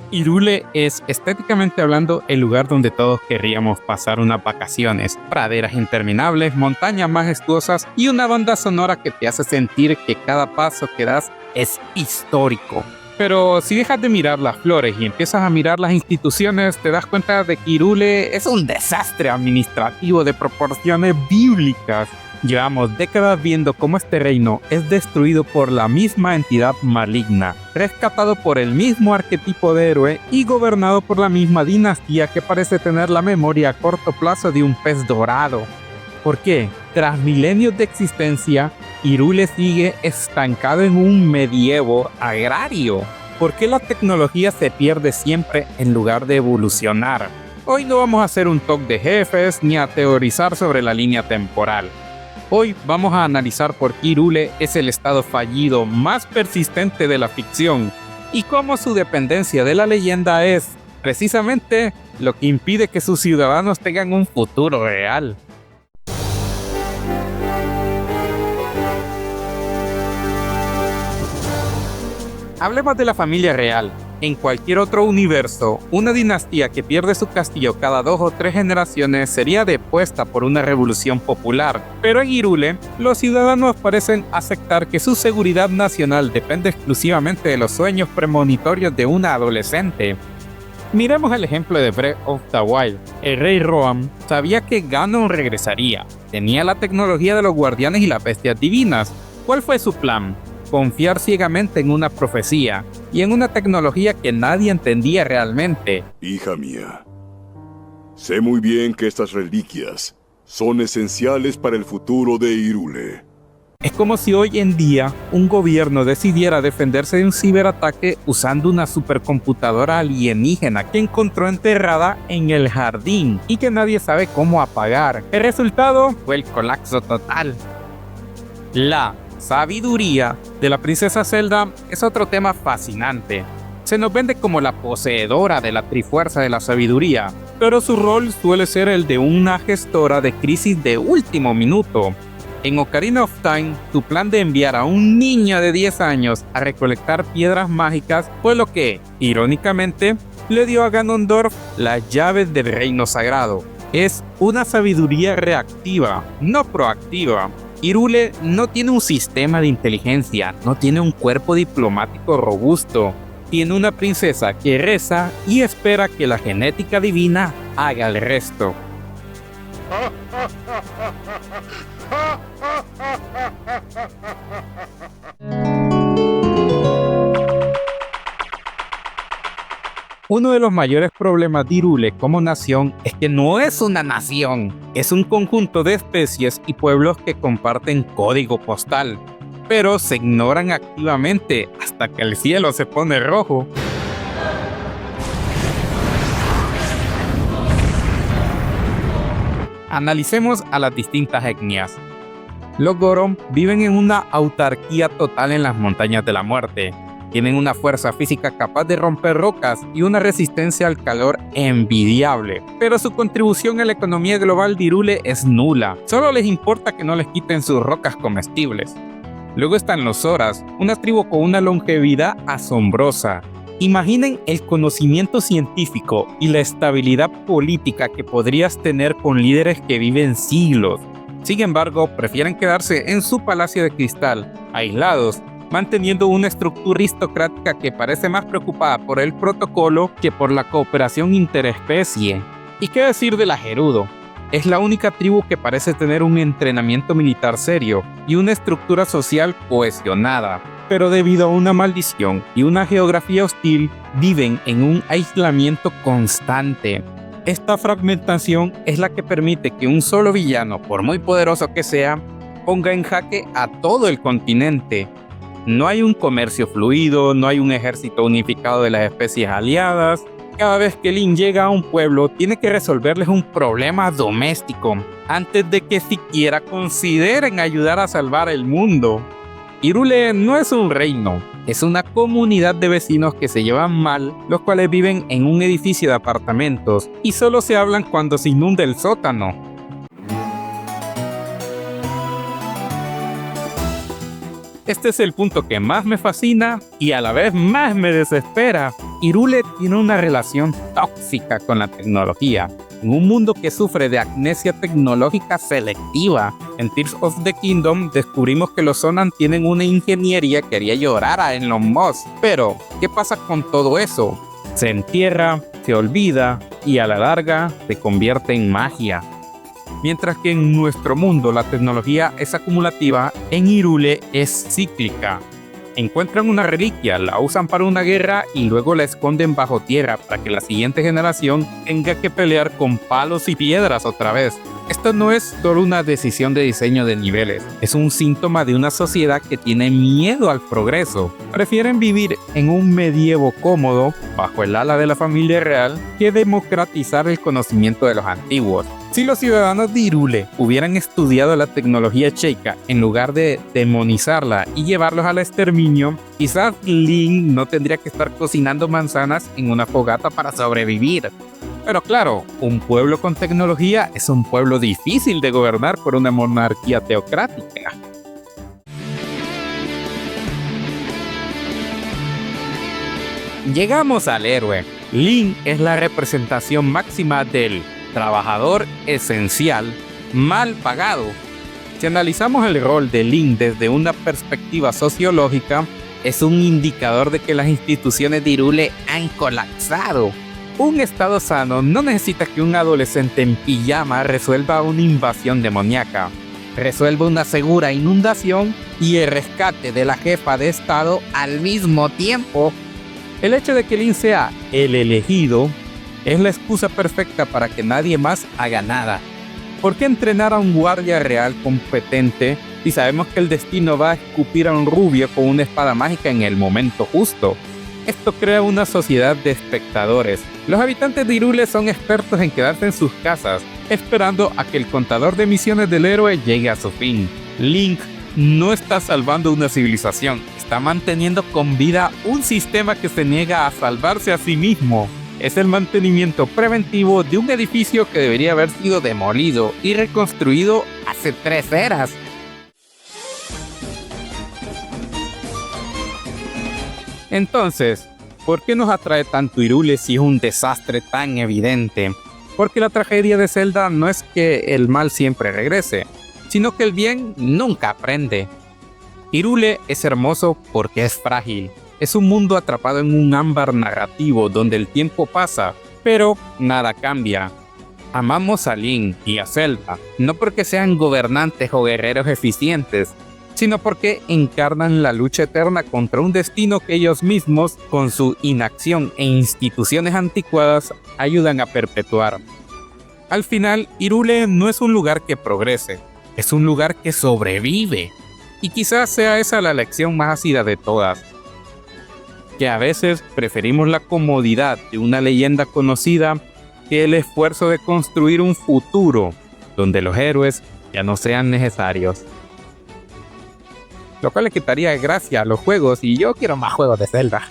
Hyrule es, estéticamente hablando, el lugar donde todos querríamos pasar unas vacaciones. Praderas interminables, montañas majestuosas y una banda sonora que te hace sentir que cada paso que das es histórico. Pero si dejas de mirar las flores y empiezas a mirar las instituciones, te das cuenta de que Hyrule es un desastre administrativo de proporciones bíblicas. Llevamos décadas viendo cómo este reino es destruido por la misma entidad maligna, rescatado por el mismo arquetipo de héroe y gobernado por la misma dinastía que parece tener la memoria a corto plazo de un pez dorado. ¿Por qué? Tras milenios de existencia, Hyrule sigue estancado en un medievo agrario. ¿Por qué la tecnología se pierde siempre en lugar de evolucionar? Hoy no vamos a hacer un talk de jefes ni a teorizar sobre la línea temporal. Hoy vamos a analizar por qué Hyrule es el estado fallido más persistente de la ficción y cómo su dependencia de la leyenda es, precisamente, lo que impide que sus ciudadanos tengan un futuro real. Hablemos de la familia real. En cualquier otro universo, una dinastía que pierde su castillo cada 2 o 3 generaciones sería depuesta por una revolución popular. Pero en Hyrule, los ciudadanos parecen aceptar que su seguridad nacional depende exclusivamente de los sueños premonitorios de una adolescente. Miremos el ejemplo de Breath of the Wild. El rey Rohan sabía que Ganon regresaría. Tenía la tecnología de los guardianes y las bestias divinas. ¿Cuál fue su plan? Confiar ciegamente en una profecía y en una tecnología que nadie entendía realmente. Hija mía, sé muy bien que estas reliquias son esenciales para el futuro de Hyrule. Es como si hoy en día un gobierno decidiera defenderse de un ciberataque usando una supercomputadora alienígena que encontró enterrada en el jardín y que nadie sabe cómo apagar. El resultado fue el colapso total. La sabiduría de la princesa Zelda es otro tema fascinante. Se nos vende como la poseedora de la trifuerza de la sabiduría, pero su rol suele ser el de una gestora de crisis de último minuto. En Ocarina of Time, tu plan de enviar a un niño de 10 años a recolectar piedras mágicas fue lo que, irónicamente, le dio a Ganondorf las llaves del reino sagrado. Es una sabiduría reactiva, no proactiva. Hyrule no tiene un sistema de inteligencia, no tiene un cuerpo diplomático robusto. Tiene una princesa que reza y espera que la genética divina haga el resto. Uno de los mayores problemas de Hyrule como nación es que no es una nación, es un conjunto de especies y pueblos que comparten código postal, pero se ignoran activamente hasta que el cielo se pone rojo. Analicemos a las distintas etnias. Los Goron viven en una autarquía total en las montañas de la muerte. Tienen una fuerza física capaz de romper rocas y una resistencia al calor envidiable, pero su contribución a la economía global de Hyrule es nula. Solo les importa que no les quiten sus rocas comestibles. Luego están los Zoras, una tribu con una longevidad asombrosa. Imaginen el conocimiento científico y la estabilidad política que podrías tener con líderes que viven siglos. Sin embargo, prefieren quedarse en su palacio de cristal, aislados, manteniendo una estructura aristocrática que parece más preocupada por el protocolo que por la cooperación interespecie. ¿Y qué decir de la Gerudo? Es la única tribu que parece tener un entrenamiento militar serio y una estructura social cohesionada, pero debido a una maldición y una geografía hostil, viven en un aislamiento constante. Esta fragmentación es la que permite que un solo villano, por muy poderoso que sea, ponga en jaque a todo el continente. No hay un comercio fluido, no hay un ejército unificado de las especies aliadas. Cada vez que Link llega a un pueblo, tiene que resolverles un problema doméstico antes de que siquiera consideren ayudar a salvar el mundo. Hyrule no es un reino, es una comunidad de vecinos que se llevan mal, los cuales viven en un edificio de apartamentos y solo se hablan cuando se inunda el sótano. Este es el punto que más me fascina y a la vez más me desespera. Hyrule tiene una relación tóxica con la tecnología. En un mundo que sufre de amnesia tecnológica selectiva, en Tears of the Kingdom descubrimos que los Zonan tienen una ingeniería que haría llorar a Elon Musk. Pero, ¿qué pasa con todo eso? Se entierra, se olvida y a la larga se convierte en magia. Mientras que en nuestro mundo la tecnología es acumulativa, en Hyrule es cíclica. Encuentran una reliquia, la usan para una guerra y luego la esconden bajo tierra para que la siguiente generación tenga que pelear con palos y piedras otra vez. Esto no es solo una decisión de diseño de niveles, es un síntoma de una sociedad que tiene miedo al progreso. Prefieren vivir en un medievo cómodo, bajo el ala de la familia real, que democratizar el conocimiento de los antiguos. Si los ciudadanos de Hyrule hubieran estudiado la tecnología cheika en lugar de demonizarla y llevarlos al exterminio, quizás Link no tendría que estar cocinando manzanas en una fogata para sobrevivir. Pero claro, un pueblo con tecnología es un pueblo difícil de gobernar por una monarquía teocrática. Llegamos al héroe. Link es la representación máxima del trabajador esencial, mal pagado. Si analizamos el rol de Link desde una perspectiva sociológica, es un indicador de que las instituciones de Hyrule han colapsado. Un estado sano no necesita que un adolescente en pijama resuelva una invasión demoníaca, resuelva una segura inundación y el rescate de la jefa de estado al mismo tiempo. El hecho de que Link sea el elegido es la excusa perfecta para que nadie más haga nada. ¿Por qué entrenar a un guardia real competente si sabemos que el destino va a escupir a un rubio con una espada mágica en el momento justo? Esto crea una sociedad de espectadores. Los habitantes de Hyrule son expertos en quedarse en sus casas, esperando a que el contador de misiones del héroe llegue a su fin. Link no está salvando una civilización, está manteniendo con vida un sistema que se niega a salvarse a sí mismo. Es el mantenimiento preventivo de un edificio que debería haber sido demolido y reconstruido hace 3 eras. Entonces, ¿por qué nos atrae tanto Hyrule si es un desastre tan evidente? Porque la tragedia de Zelda no es que el mal siempre regrese, sino que el bien nunca aprende. Hyrule es hermoso porque es frágil. Es un mundo atrapado en un ámbar narrativo donde el tiempo pasa, pero nada cambia. Amamos a Link y a Zelda, no porque sean gobernantes o guerreros eficientes, sino porque encarnan la lucha eterna contra un destino que ellos mismos, con su inacción e instituciones anticuadas, ayudan a perpetuar. Al final, Hyrule no es un lugar que progrese, es un lugar que sobrevive. Y quizás sea esa la lección más ácida de todas, que a veces preferimos la comodidad de una leyenda conocida que el esfuerzo de construir un futuro donde los héroes ya no sean necesarios. Lo cual le quitaría gracia a los juegos y yo quiero más juegos de Zelda.